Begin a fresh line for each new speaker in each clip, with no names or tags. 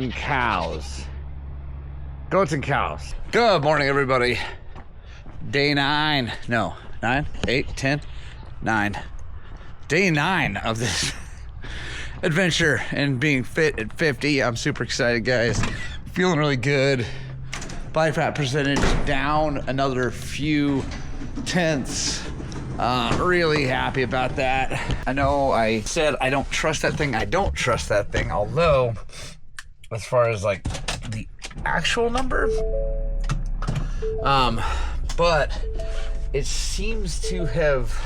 and cows. Goats and cows. Good morning, everybody. Day 9. No, 9, 8, 10, 9. Day 9 of this adventure and being fit at 50. I'm super excited, guys. Feeling really good. Body fat percentage down another few tenths. Really happy about that. I know I said I don't trust that thing. I don't trust that thing, although as far as like the actual number, but it seems to have,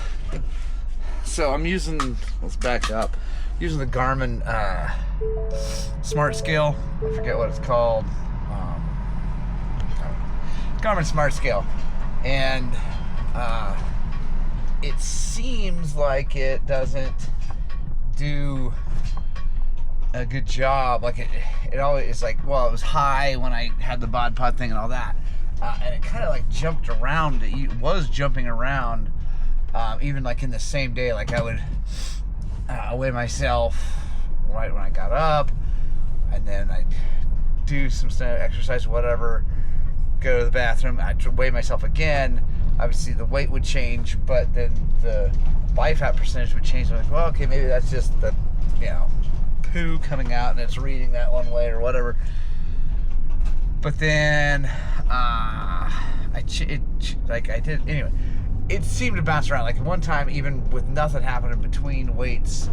so I'm using, let's back up, using the Garmin Smart Scale. I forget what it's called. Garmin Smart Scale. And it seems like it doesn't do a good job. Like it always is like, well, it was high when I had the bod pod thing and all that, and it kind of like jumped around. It was jumping around, even like in the same day. Like I would weigh myself right when I got up, and then I'd do some exercise or whatever, go to the bathroom, I'd weigh myself again. Obviously the weight would change, but then the body fat percentage would change. I'm like, well, okay, maybe that's just the, you know, poo coming out and it's reading that one way or whatever. But then anyway, it seemed to bounce around. Like one time, even with nothing happening between weights,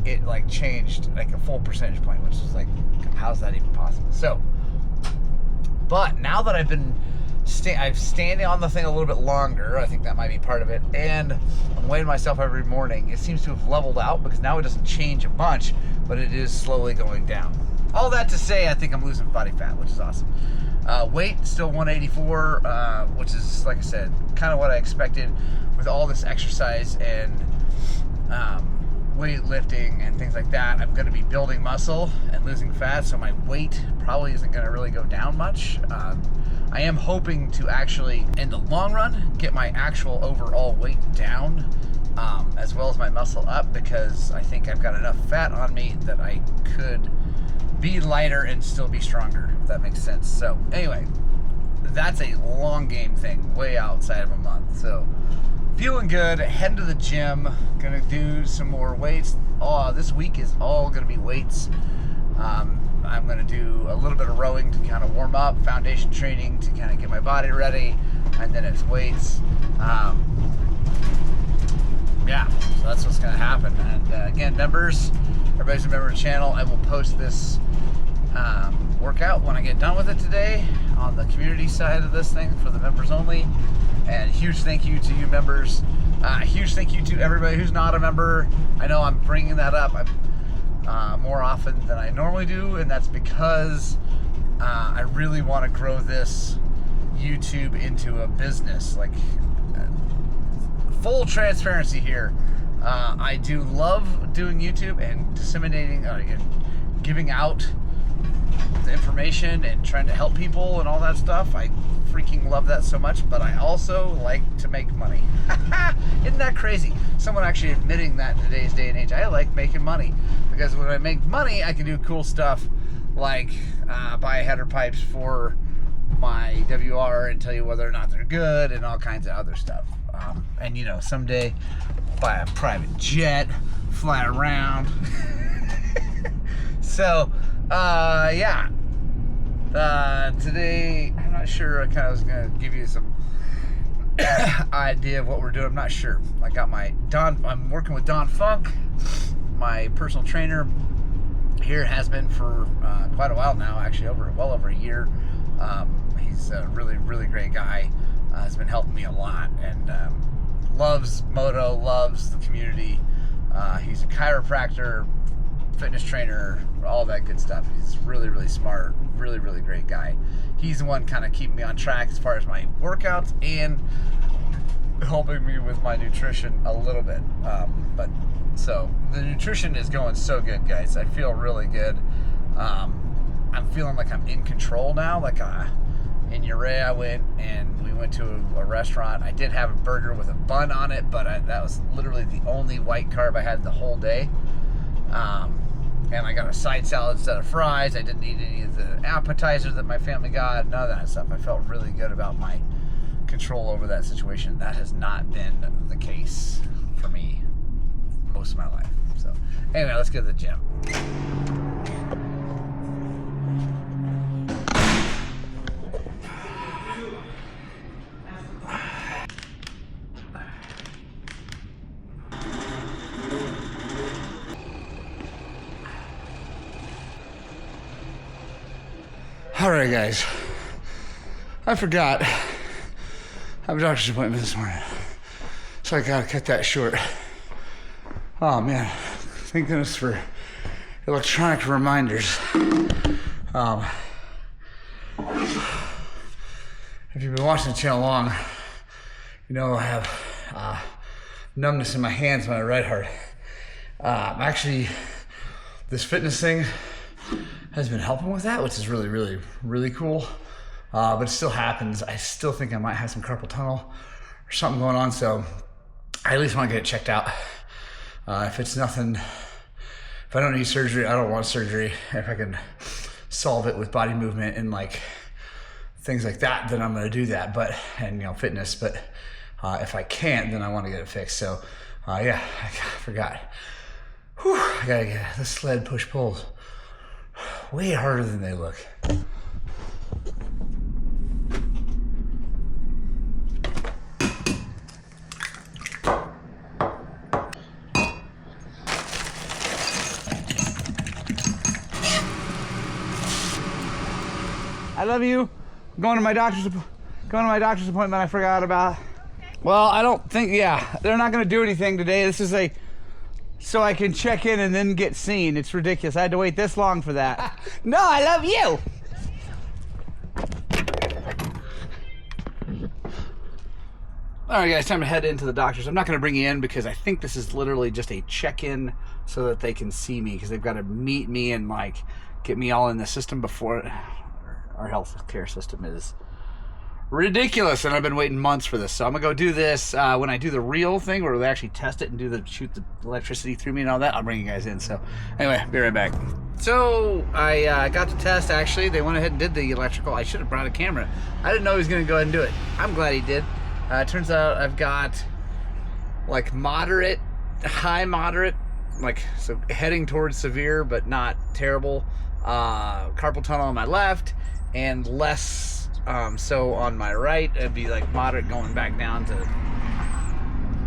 it like changed like a full percentage point, which is like, how's that even possible? So, but now that I've been I'm standing on the thing a little bit longer, I think that might be part of it, and I'm weighing myself every morning, it seems to have leveled out, because now it doesn't change a bunch, but it is slowly going down. All that to say, I think I'm losing body fat, which is awesome. Weight still 184, which is, like I said, kind of what I expected with all this exercise and weightlifting and things like that. I'm going to be building muscle and losing fat, so my weight probably isn't going to really go down much. I am hoping to actually, in the long run, get my actual overall weight down, as well as my muscle up, because I think I've got enough fat on me that I could be lighter and still be stronger, if that makes sense. So anyway, that's a long game thing, way outside of a month. So feeling good, heading to the gym, gonna do some more weights. This week is all gonna be weights. I'm gonna do a little bit of rowing to kind of warm up, foundation training to kind of get my body ready, and then it's weights. Yeah, so that's what's gonna happen. And again, members, everybody's a member of the channel. I will post this workout when I get done with it today on the community side of this thing for the members only. And huge thank you to you members. Huge thank you to everybody who's not a member. I know I'm bringing that up more often than I normally do, and that's because I really want to grow this YouTube into a business. Like, full transparency here. I do love doing YouTube and disseminating and giving out the information and trying to help people and all that stuff. I freaking love that so much, but I also like to make money. Isn't that crazy? Someone actually admitting that in today's day and age. I like making money, because when I make money, I can do cool stuff like buy header pipes for my WR and tell you whether or not they're good and all kinds of other stuff. And you know, someday buy a private jet, fly around. So yeah, today I'm not sure. I kind of was gonna give you some idea of what we're doing. I'm not sure. I got my I'm working with Don Funk, my personal trainer here, has been for quite a while now, actually well over a year. He's a really great guy. Has been helping me a lot, and loves moto, loves the community. He's a chiropractor, fitness trainer, all that good stuff. He's really smart, really great guy. He's the one kind of keeping me on track as far as my workouts and helping me with my nutrition a little bit. But so the nutrition is going so good, guys. I feel really good. I'm feeling like I'm in control now. Like in Urea, I went and we went to a restaurant. I did have a burger with a bun on it, but that was literally the only white carb I had the whole day. And I got a side salad instead of fries. I didn't eat any of the appetizers that my family got. None of that stuff. I felt really good about my control over that situation. That has not been the case for me most of my life. So anyway, let's go to the gym. All right, guys, I forgot I have a doctor's appointment this morning, so I gotta cut that short. Oh man, thank goodness for electronic reminders. If you've been watching the channel long, you know I have numbness in my hands, my right heart. Actually, this fitness thing has been helping with that, which is really, really, really cool. But it still happens. I still think I might have some carpal tunnel or something going on, so I at least want to get it checked out. If it's nothing, if I don't need surgery, I don't want surgery. If I can solve it with body movement and like things like that, then I'm gonna do that. But, and you know, fitness, but if I can't, then I want to get it fixed. So yeah, I forgot. Whew, I gotta get the sled push pulls way harder than they look. I love you. I'm going to my doctor's appointment I forgot about. Well, I don't think, yeah, they're not going to do anything today. This is so I can check in and then get seen. It's ridiculous. I had to wait this long for that. No, I love you. All right, guys, time to head into the doctor's. I'm not going to bring you in because I think this is literally just a check-in so that they can see me, because they've got to meet me and like get me all in the system before. Our health care system is ridiculous, and I've been waiting months for this. So I'm gonna go do this when I do the real thing where they actually test it and shoot the electricity through me and all that. I'll bring you guys in. So anyway, be right back. So I got the test. Actually, they went ahead and did the electrical. I should have brought a camera. I didn't know he was gonna go ahead and do it. I'm glad he did. Turns out I've got like moderate, high moderate, like so heading towards severe but not terrible carpal tunnel on my left, and less so on my right. It'd be like moderate going back down to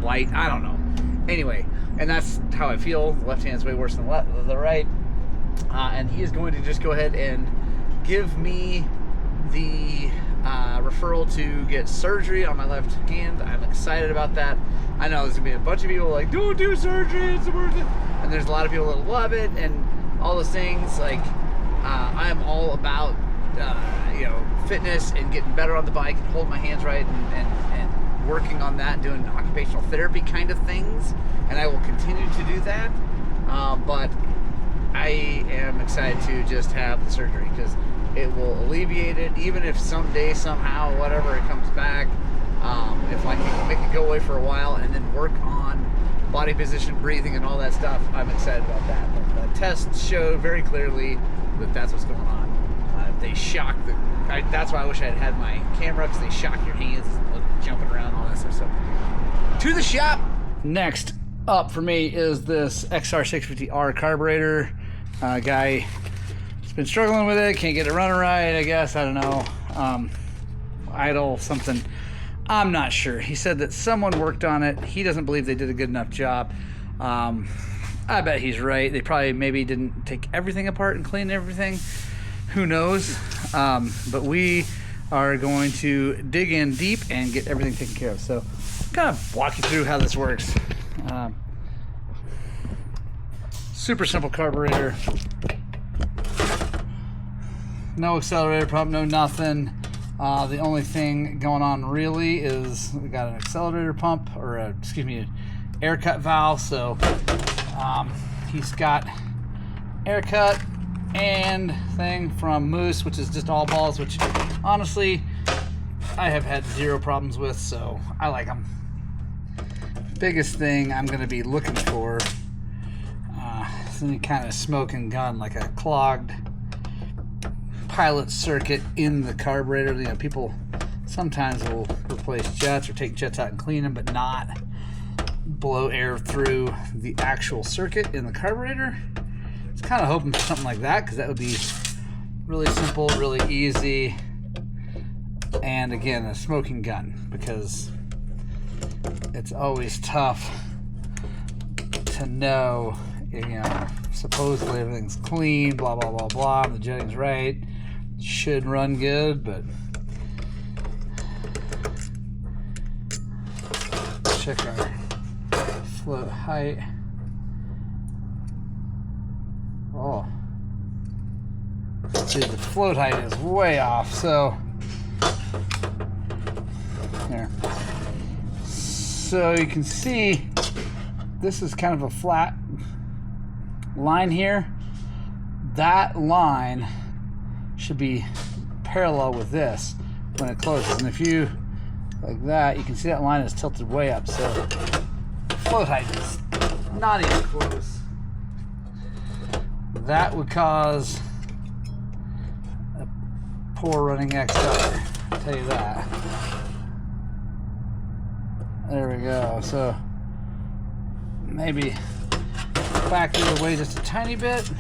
light. I don't know. Anyway, and that's how I feel. The left hand's way worse than the right. And he is going to just go ahead and give me the referral to get surgery on my left hand. I'm excited about that. I know there's gonna be a bunch of people like, don't do surgery, it's worth it. And there's a lot of people that love it and all those things. Like, I am all about you know, fitness and getting better on the bike and holding my hands right and working on that, doing occupational therapy kind of things, and I will continue to do that. But I am excited to just have the surgery because it will alleviate it, even if someday, somehow, whatever, it comes back. If I can make it go away for a while and then work on body position, breathing, and all that stuff, I'm excited about that. But the tests show very clearly that that's what's going on. They shock that's why I wish I had my camera, because they shock your hands jumping around, all that stuff. So to the shop. Next up for me is this XR650R carburetor. Guy has been struggling with it, can't get it running right, I guess. I don't know. Idle something, I'm not sure. He said that someone worked on it. He doesn't believe they did a good enough job. I bet he's right. They probably maybe didn't take everything apart and clean everything. Who knows? But we are going to dig in deep and get everything taken care of. So kind of walk you through how this works. Super simple carburetor. No accelerator pump, no nothing. The only thing going on really is we got an accelerator pump, or excuse me, an air cut valve. So he's got air cut and thing from Moose, which is just all balls, which honestly I have had zero problems with, so I like them. Biggest thing I'm going to be looking for cause any kind of smoking gun, like a clogged pilot circuit in the carburetor. You know, people sometimes will replace jets or take jets out and clean them, but not blow air through the actual circuit in the carburetor. I was kind of hoping for something like that, because that would be really simple, really easy, and again, a smoking gun, because it's always tough to know, you know, supposedly everything's clean, blah blah blah blah, the jetting's right, should run good, but check our float height. Oh, see, the float height is way off, so there. So you can see this is kind of a flat line here. That line should be parallel with this when it closes, and if you like that, you can see that line is tilted way up, so float height is not even close. That would cause a poor running X-Starter, I'll tell you that. There we go. So maybe back the other way just a tiny bit.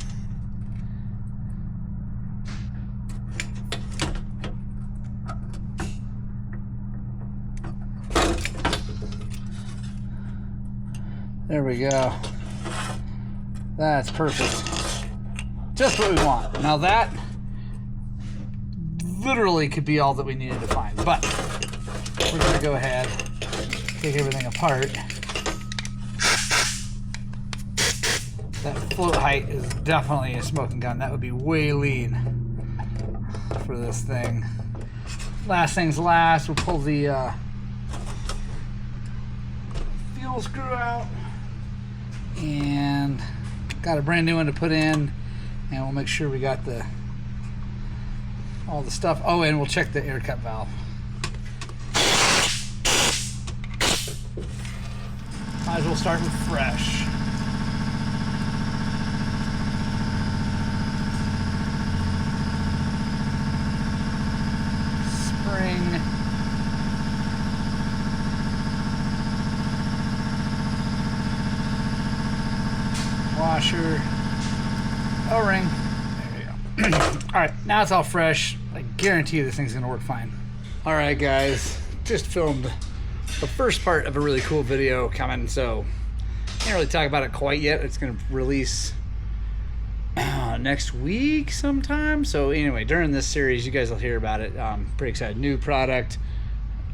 There we go. That's perfect. Just what we want. Now that literally could be all that we needed to find, but we're going to go ahead, take everything apart. That float height is definitely a smoking gun. That would be way lean for this thing. Last things last, we'll pull the fuel screw out, and got a brand new one to put in, and we'll make sure we got all the stuff. Oh, and we'll check the air cut valve. Might as well start with fresh. Spring. Washer. O-ring. There you go. Alright, now it's all fresh. I guarantee you this thing's gonna work fine. Alright guys, just filmed the first part of a really cool video coming, so can't really talk about it quite yet. It's gonna release next week sometime. So anyway, during this series you guys will hear about it. Pretty excited. New product.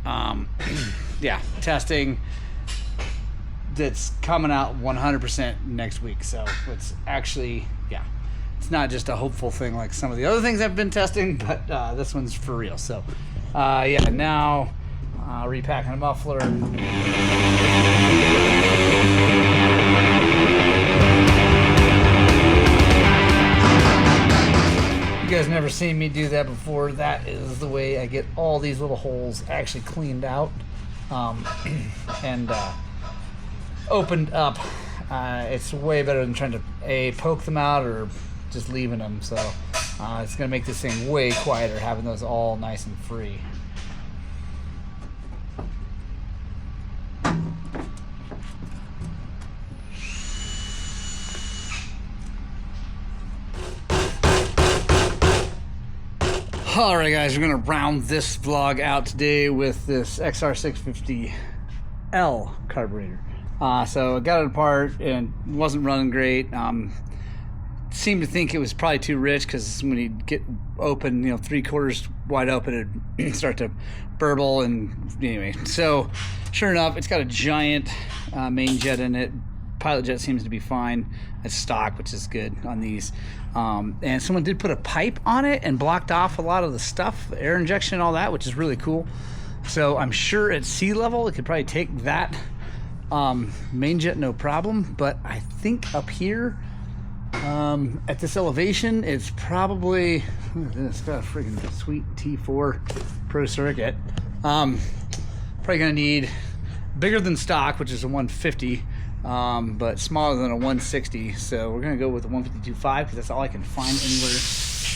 Yeah, testing that's coming out 100% next week. So it's actually, yeah, it's not just a hopeful thing like some of the other things I've been testing, but this one's for real. So yeah, now repacking a muffler. You guys never seen me do that before. That is the way I get all these little holes actually cleaned out and opened up. It's way better than trying to poke them out or just leaving them. So it's gonna make this thing way quieter having those all nice and free. Alright guys, we're going to round this vlog out today with this XR650L carburetor. So I got it apart and it wasn't running great. Seemed to think it was probably too rich because when you get open, you know, 3/4 wide open, it'd start to burble. And anyway, so sure enough, it's got a giant main jet in it. Pilot jet seems to be fine. It's stock, which is good on these. And someone did put a pipe on it and blocked off a lot of the stuff, the air injection and all that, which is really cool. So I'm sure at sea level it could probably take that main jet no problem. But I think up here at this elevation, it's probably, it's got a freaking sweet T4 Pro Circuit. Probably gonna need bigger than stock, which is a 150.
but smaller than a 160. So we're gonna go with the 152.5 because that's all I can find anywhere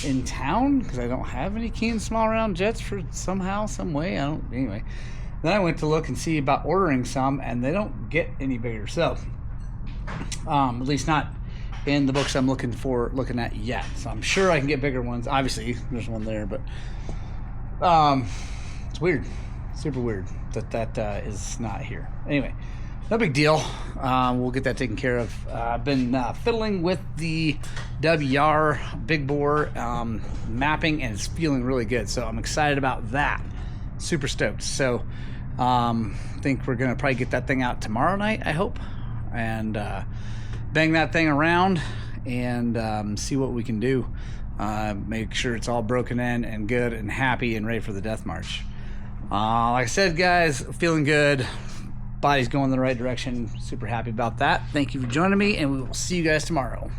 in town, because I don't have any Keen small round jets for somehow, some way. Anyway. Then I went to look and see about ordering some, and they don't get any bigger. So at least not in the books I'm looking at yet. So I'm sure I can get bigger ones. Obviously, there's one there, but it's weird, super weird that is not here. Anyway, no big deal. We'll get that taken care of. I've been fiddling with the WR big bore mapping, and it's feeling really good. So I'm excited about that. Super stoked. So think we're gonna probably get that thing out tomorrow night, I hope, and bang that thing around and see what we can do. Make sure it's all broken in and good and happy and ready for the death march. Like I said, guys, feeling good. Body's going in the right direction. Super happy about that. Thank you for joining me, and we will see you guys tomorrow.